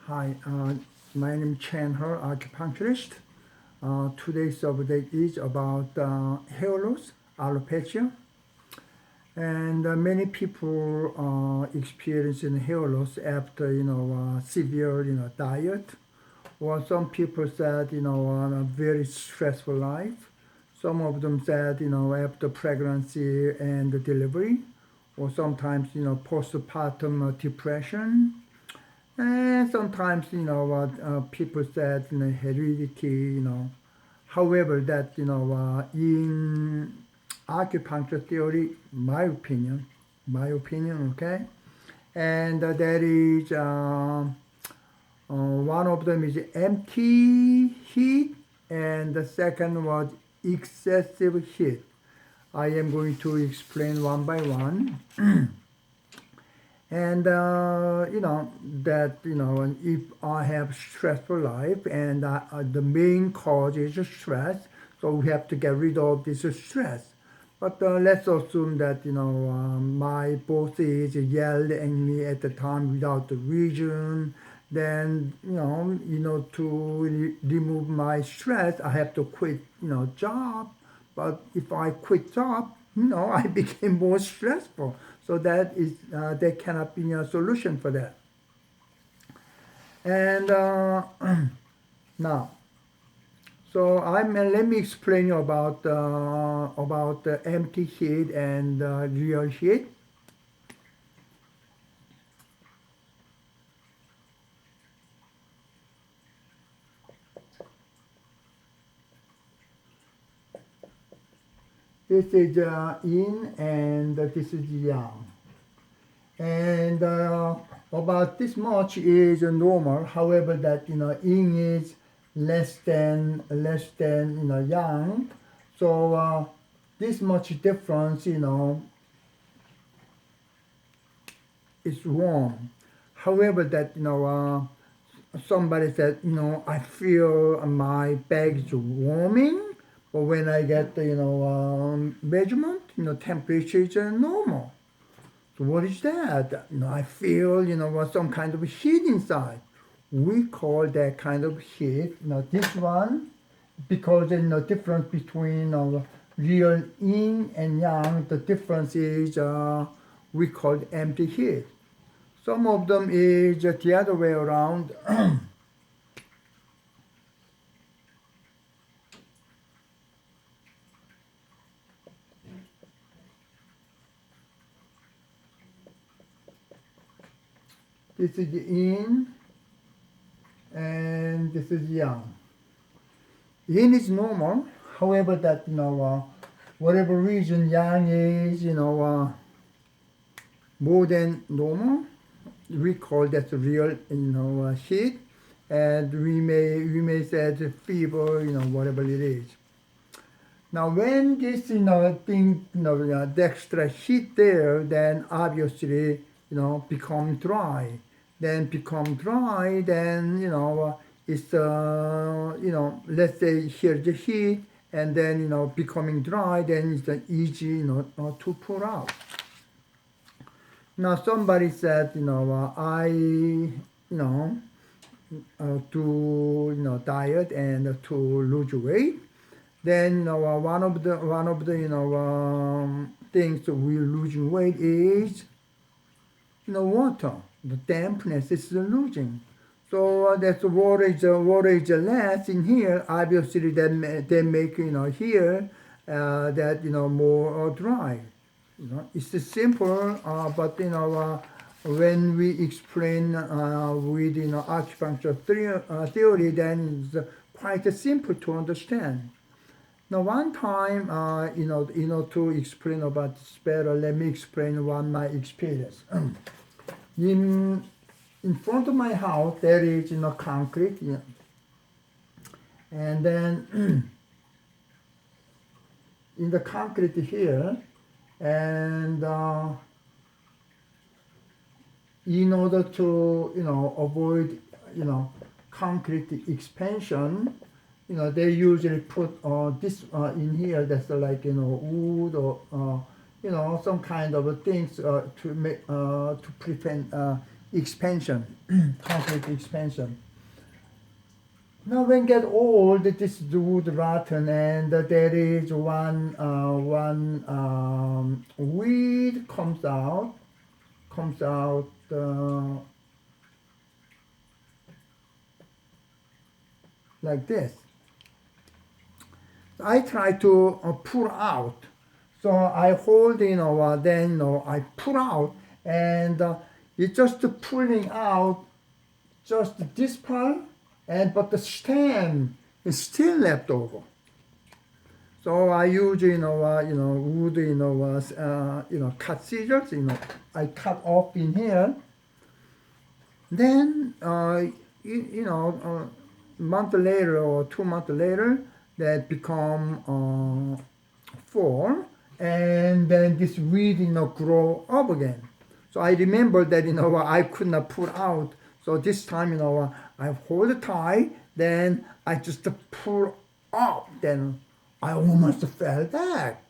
Hi, my name is Chen He, acupuncturist. Today's subject is about hair loss, alopecia, and many people experiencing hair loss after severe diet, or some people said on a very stressful life. Some of them said after pregnancy and delivery, or sometimes postpartum depression. And sometimes, people said, heredity, however, that, in acupuncture theory, my opinion, okay? And that is, one of them is empty heat, and the second was excessive heat. I am going to explain one by one. And that if I have stressful life and the main cause is stress, so we have to get rid of this stress. But let's assume that my boss is yelled at me at the time without the reason. Then to remove my stress, I have to quit job. But if I quit job, I became more stressful. So there cannot be a solution for that. And now, so let me explain you about the empty heat and real heat. This is yin and this is yang. And about this much is normal. However, that yin is less than yang. So this much difference is wrong. However, that somebody said I feel my back is warming. But when I get the measurement, temperature is normal. So what is that? I feel some kind of heat inside. We call that kind of heat. This one, because the difference between real yin and yang, the difference is we call it empty heat. Some of them is the other way around. This is yin and this is yang. Yin is normal. However, that whatever reason yang is more than normal, we call that real heat, and we may say the fever, whatever it is. Now, when this thing the extra heat there, then obviously become dry. Then become dry, then it's let's say here the heat, and then becoming dry, then it's easy to pull out. Now somebody said I to diet and to lose weight. Then one of the things we losing weight is water. The dampness is losing. So that's water is less in here. Obviously, they make here that more dry. It's simple, but when we explain with acupuncture theory, then it's quite simple to understand. Now, one time, to explain about this better, let me explain one my experience. In front of my house, there is concrete, and then in the concrete here, and in order to avoid concrete expansion, they usually put this in here. That's like wood or some kind of things to make to prevent expansion, complete expansion. Now when get old, this wood rotten, and there is one weed comes out like this. I try to pull out. So I hold, then I pull out, and it's just pulling out just this part, but the stem is still left over. So I use wood cut scissors. I cut off in here. Then month later or 2 months later, that become fall, and then this weed grow up again. So I remember that I could not pull out. So this time I hold tight, then I just pull up, then I almost fell back.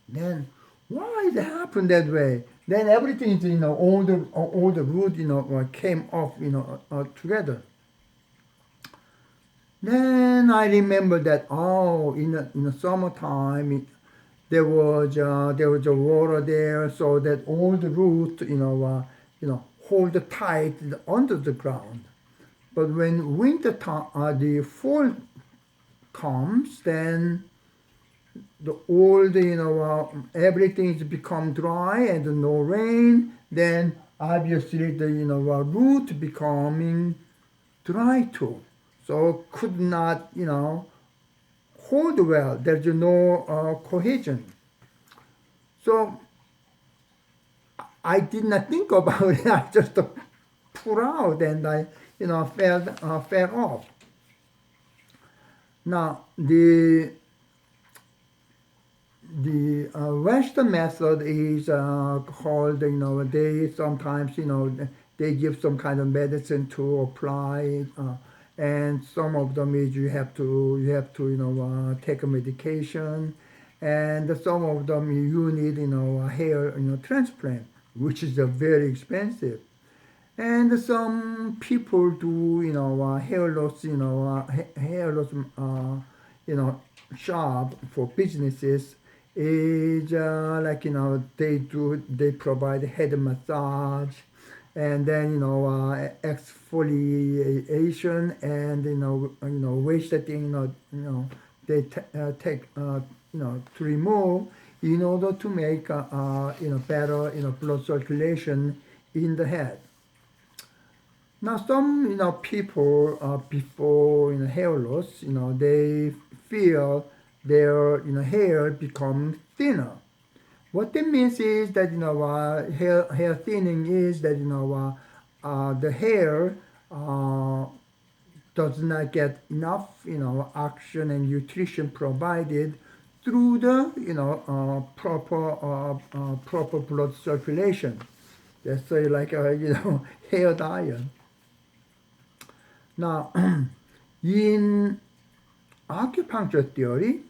Then why it happened that way? Then everything all the root came off together. Then I remember that in the summertime there was a water there, so that all the roots hold tight under the ground. But when winter time, the fall comes, then everything has become dry and no rain. Then obviously the root becoming dry too. So could not hold well. There's no cohesion. So I did not think about it. I just pulled out, and I fell off. Now the Western method is called, they sometimes, they give some kind of medicine to apply, and some of them is you have to take a medication, and some of them you need, a hair, transplant, which is very expensive. And some people do, hair loss, shop for businesses is like they provide head massage, and then exfoliation, and wasting they take to remove in order to make better blood circulation in the head. Now some people before hair loss, they feel their hair become thinner. What that means is that hair thinning is that the hair does not get enough oxygen and nutrition provided through the proper blood circulation. That's like hair diet. Now, in acupuncture theory,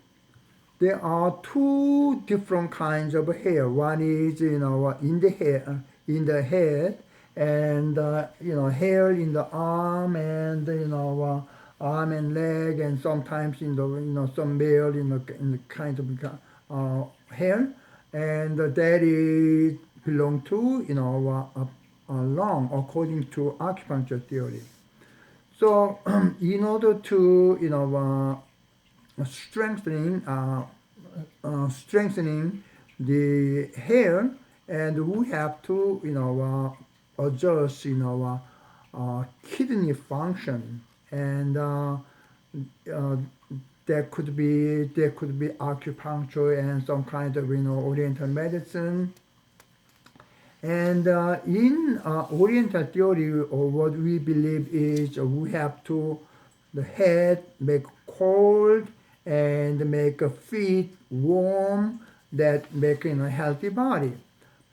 there are two different kinds of hair. One is in the head, and hair in the arm, and arm and leg, and sometimes in the some male in the kind of hair, and that is belong to lung according to acupuncture theory. So in order to strengthening the hair, and we have to adjust kidney function, and there could be acupuncture and some kind of oriental medicine. And in Oriental theory, or what we believe is we have to the head make cold and make a feet warm, that make a healthy body.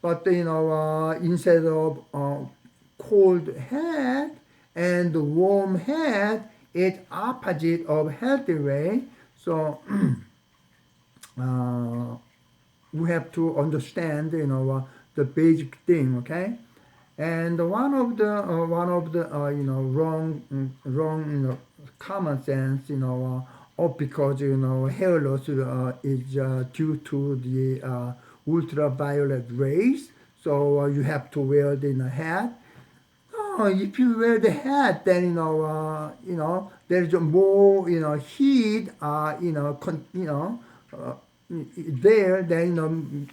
But instead of cold head and warm head, it's opposite of healthy way. So we have to understand the basic thing, okay? And one of the wrong common sense because hair loss is due to the ultraviolet rays, so you have to wear the hat. Oh, if you wear the hat, then there's more heat uh, there, then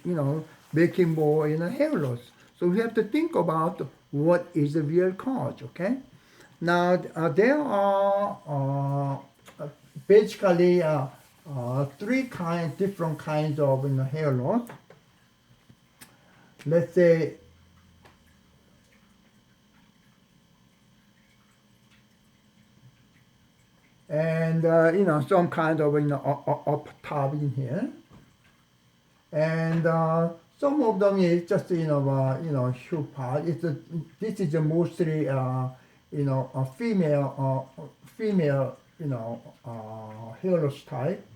making more hair loss. So we have to think about what is the real cause. Okay. Now there are basically different kinds of hair loss. Let's say and some kind of up top in here, and some of them is just huge part. This is a mostly a female hair loss type,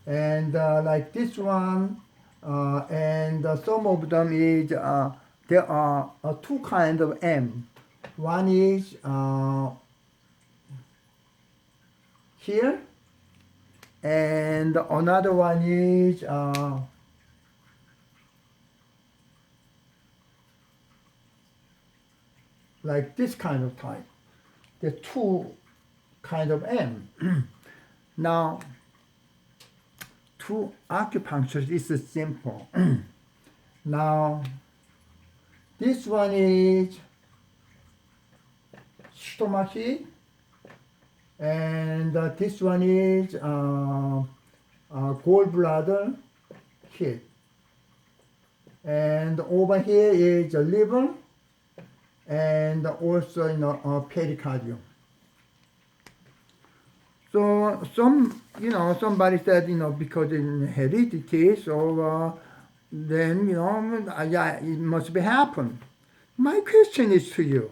and like this one, and some of them is there are two kinds of M. One is here, and another one is like this kind of type. The two kind of M. Now, to acupuncture is simple. Now, this one is stomach heat, and this one is gallbladder heat, and over here is liver, and also pericardium. So somebody said because in heredity, so then yeah, it must be happen. My question is to you: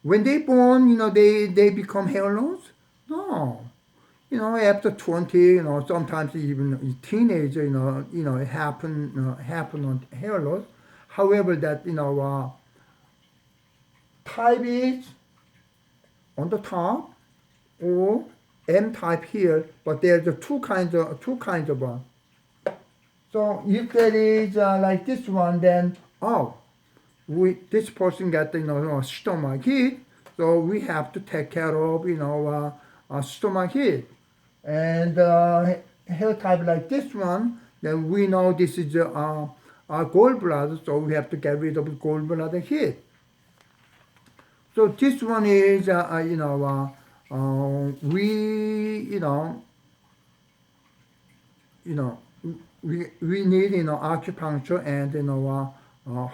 when they born, they become hair loss? No. After 20, sometimes even teenager, it happen on hair loss. However, that type is on the top or M type here, but there's two kinds of one. So if there is like this one, then this person got stomach heat, so we have to take care of stomach heat. And hair type like this one, then we know this is our gallbladder, so we have to get rid of gallbladder heat. So this one is we need acupuncture and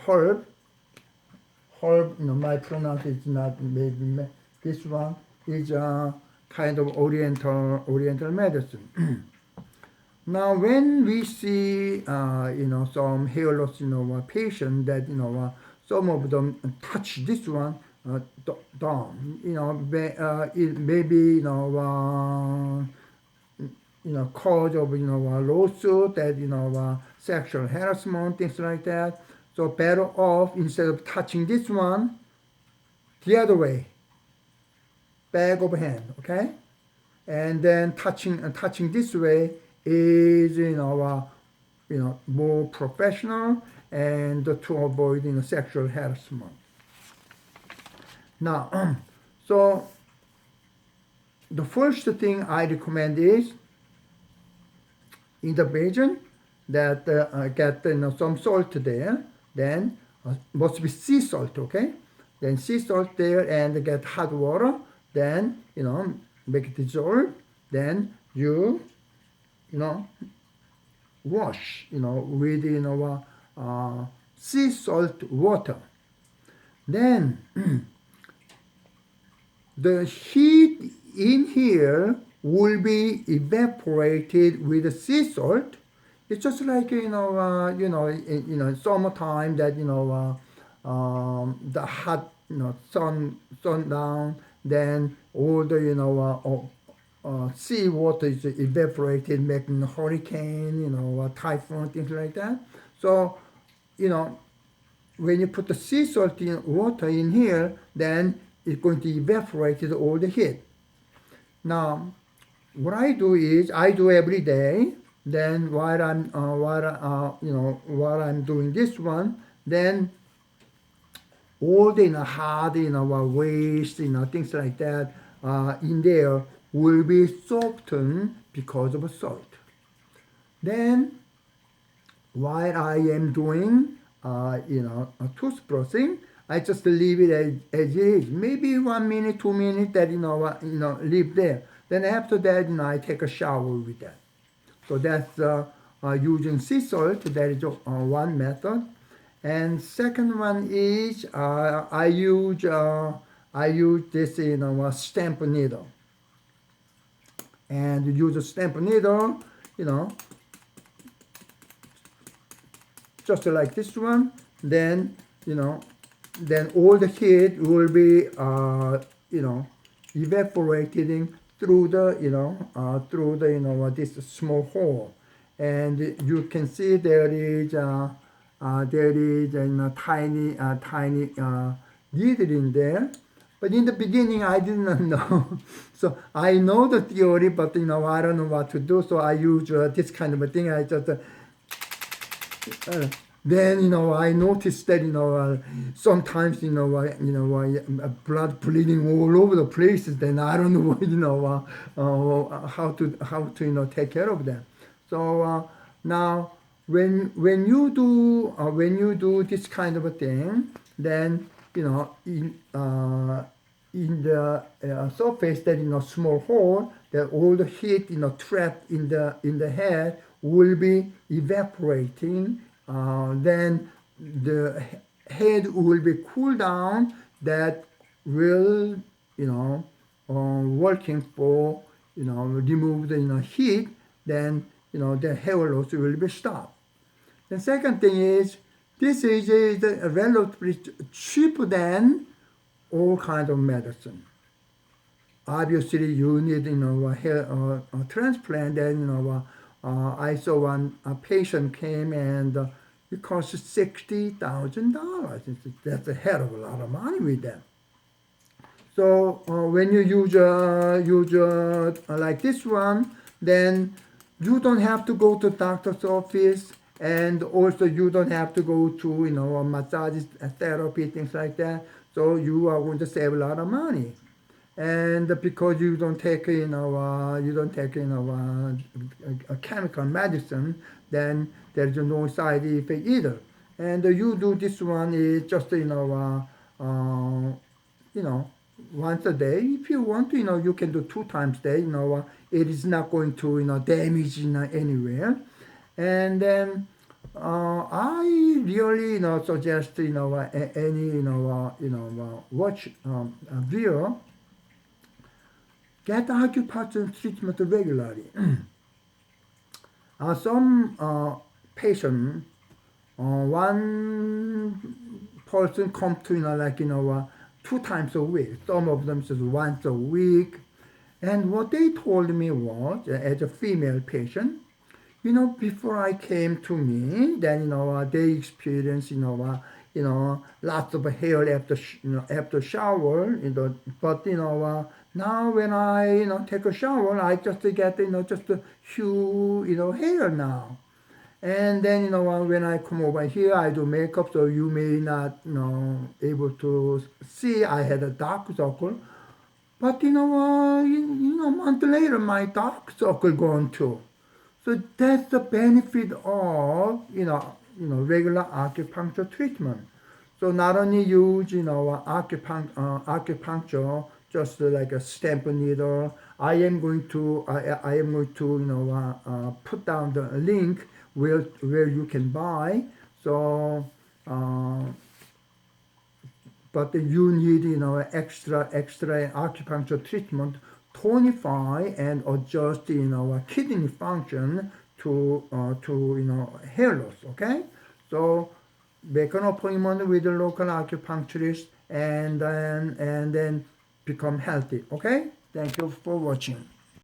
herb. My pronunciation is not maybe this one is kind of oriental medicine. Now, when we see some hair loss patient that some of them touch this one down, it may be cause of a lawsuit, that sexual harassment, things like that. So better off, instead of touching this one, the other way, back of hand, okay? And then touching this way is more professional and to avoid sexual harassment. Now, so the first thing I recommend is in the basin that get some salt there, then must be sea salt, okay? Then sea salt there and get hot water, then make it dissolve, then you wash with sea salt water. Then the heat in here will be evaporated with the sea salt. It's just like summertime that the hot sun down, then all the sea water is evaporated, making hurricane, typhoon, things like that. So when you put the sea salt in water in here, then it's going to evaporate all the heat. Now, what I do is I do every day. Then while I'm doing this one, then all the hard waste things like that in there will be softened because of salt. Then while I am doing toothbrushing, I just leave it as it is. Maybe 1 minute, 2 minutes that leave there. Then after that, I take a shower with that. So that's using sea salt. That is one method. And second one is I use this stamp needle. And use a stamp needle, just like this one. Then then all the heat will be evaporating through the this small hole, and you can see there is tiny needle in there. But in the beginning, I did not know. So I know the theory, but I don't know what to do. So I use this kind of a thing. I just then I noticed that sometimes blood bleeding all over the places. Then I don't know how to take care of them. So now when you do this kind of a thing, then in the surface that small hole, that all the heat trapped in the head will be evaporating. Then the head will be cooled down. That will working for remove the heat. Then the hair loss will be stopped. The second thing is this is relatively cheaper than all kinds of medicine. Obviously, you need a hair transplant. Then I saw one patient came and it cost $60,000. That's a hell of a lot of money with them. So when you use like this one, then you don't have to go to doctor's office, and also you don't have to go to a massage therapy, things like that. So you are going to save a lot of money. And because you don't take a chemical medicine, then there's no side effect either. And you do this one is just once a day. If you want to, you can do 2 times a day. It is not going to damage anywhere. And then I really suggest any watch viewer get acupuncture treatment regularly. Some patient, one person come to 2 times a week. Some of them just once a week. And what they told me was, as a female patient, before I came to me, then they experienced lots of hair after shower, but now when I take a shower, I just get just a few hair now. And then when I come over here, I do makeup, so you may not able to see I had a dark circle. But a month later, my dark circle gone too. So that's the benefit of regular acupuncture treatment. So not only use acupuncture just like a stamp needle. I am going to put down the link where you can buy. So but you need extra acupuncture treatment, tonify and adjust kidney function to hair loss. Okay, so make an appointment with a local acupuncturist and then become healthy. Okay, thank you for watching.